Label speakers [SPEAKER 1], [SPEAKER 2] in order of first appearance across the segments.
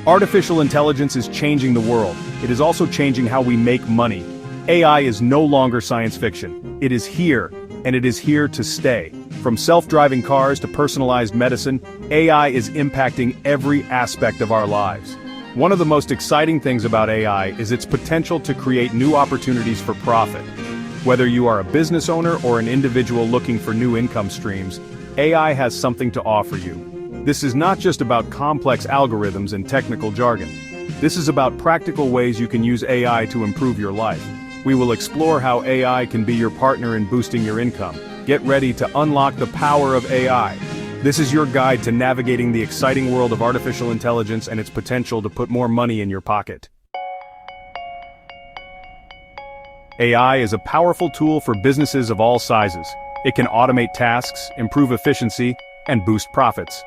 [SPEAKER 1] Artificial intelligence is changing the world. It is also changing how we make money. AI is no longer science fiction. It is here, and it is here to stay. From self-driving cars to personalized medicine, AI is impacting every aspect of our lives. One of the most exciting things about AI is its potential to create new opportunities for profit. Whether you are a business owner or an individual looking for new income streams, AI has something to offer you. This is not just about complex algorithms and technical jargon. This is about practical ways you can use AI to improve your life. We will explore how AI can be your partner in boosting your income. Get ready to unlock the power of AI. This is your guide to navigating the exciting world of artificial intelligence and its potential to put more money in your pocket. AI is a powerful tool for businesses of all sizes. It can automate tasks, improve efficiency, and boost profits.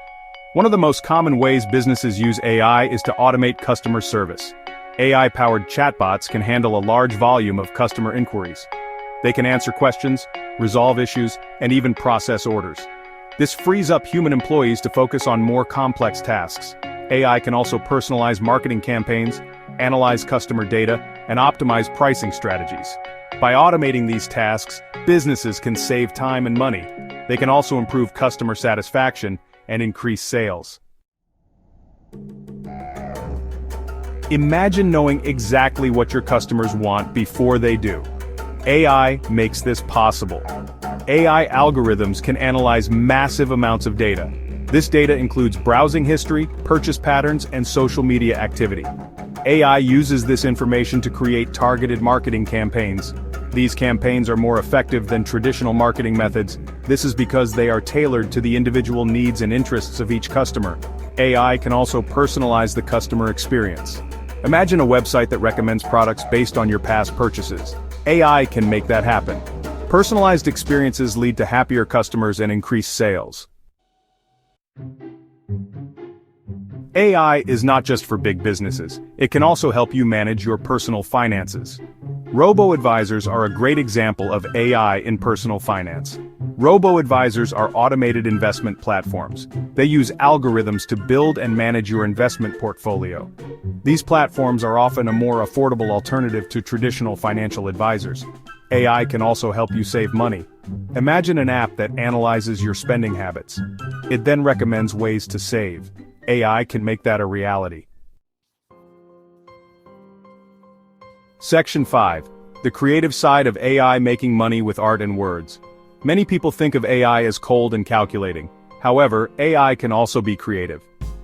[SPEAKER 1] One of the most common ways businesses use AI is to automate customer service. AI-powered chatbots can handle a large volume of customer inquiries. They can answer questions, resolve issues, and even process orders. This frees up human employees to focus on more complex tasks. AI can also personalize marketing campaigns, analyze customer data, and optimize pricing strategies. By automating these tasks, businesses can save time and money. They can also improve customer satisfaction and increase sales. Imagine knowing exactly what your customers want before they do. AI makes this possible. AI algorithms can analyze massive amounts of data. This data includes browsing history, purchase patterns, and social media activity. AI uses this information to create targeted marketing campaigns. These campaigns are more effective than traditional marketing methods. This is because they are tailored to the individual needs and interests of each customer. AI can also personalize the customer experience. Imagine a website that recommends products based on your past purchases. AI can make that happen. Personalized experiences lead to happier customers and increased sales. AI is not just for big businesses. It can also help you manage your personal finances. Robo-Advisors are a great example of AI in personal finance. Robo-Advisors are automated investment platforms. They use algorithms to build and manage your investment portfolio. These platforms are often a more affordable alternative to traditional financial advisors. AI can also help you save money. Imagine an app that analyzes your spending habits. It then recommends ways to save. AI can make that a reality. Section 5. The creative side of AI making money with art and words. Many people think of AI as cold and calculating. However, AI can also be creative.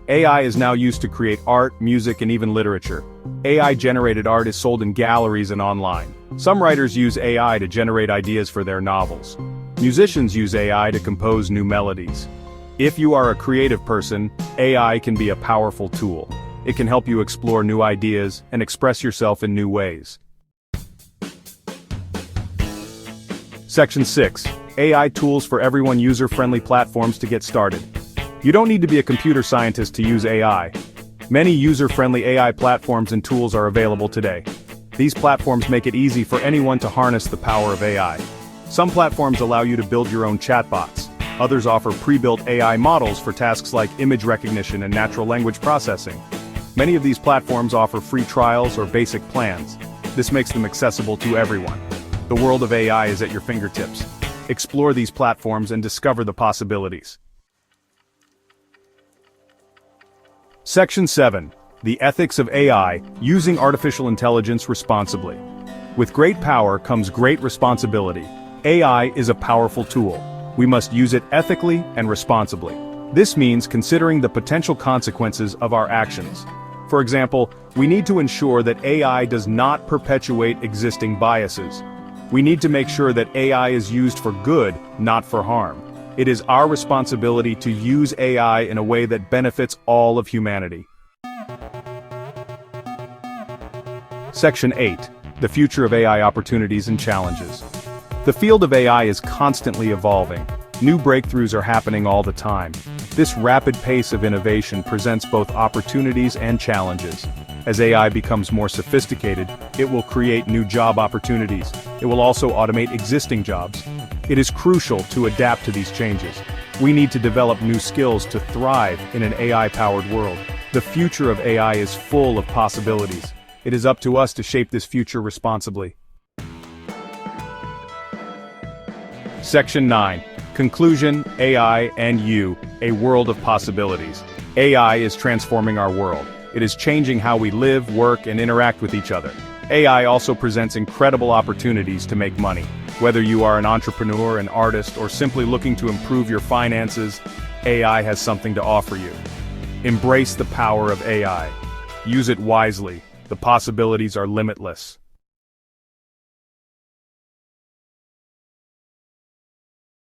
[SPEAKER 1] AI is now used to create art, music, and even literature. AI-generated art is sold in galleries and online. Some writers use AI to generate ideas for their novels. Musicians use AI to compose new melodies. If you are a creative person, AI can be a powerful tool. It can help you explore new ideas and express yourself in new ways. Section 6. AI tools for everyone. User-friendly platforms to get started. You don't need to be a computer scientist to use AI. Many user-friendly AI platforms and tools are available today. These platforms make it easy for anyone to harness the power of AI. Some platforms allow you to build your own chatbots. Others offer pre-built AI models for tasks like image recognition and natural language processing. Many of these platforms offer free trials or basic plans. This makes them accessible to everyone. The world of AI is at your fingertips. Explore these platforms and discover the possibilities. Section 7. The ethics of AI, using artificial intelligence responsibly. With great power comes great responsibility. AI is a powerful tool. We must use it ethically and responsibly. This means considering the potential consequences of our actions. For example, we need to ensure that AI does not perpetuate existing biases. We need to make sure that AI is used for good, not for harm. It is our responsibility to use AI in a way that benefits all of humanity. Section 8. The future of AI opportunities and challenges. The field of AI is constantly evolving. New breakthroughs are happening all the time. This rapid pace of innovation presents both opportunities and challenges. As AI becomes more sophisticated, it will create new job opportunities. It will also automate existing jobs. It is crucial to adapt to these changes. We need to develop new skills to thrive in an AI-powered world. The future of AI is full of possibilities. It is up to us to shape this future responsibly. Section 9. Conclusion, AI and you, a world of possibilities. AI is transforming our world. It is changing how we live, work, and interact with each other. AI also presents incredible opportunities to make money. Whether you are an entrepreneur, an artist, or simply looking to improve your finances, AI has something to offer you. Embrace the power of AI. Use it wisely. The possibilities are limitless.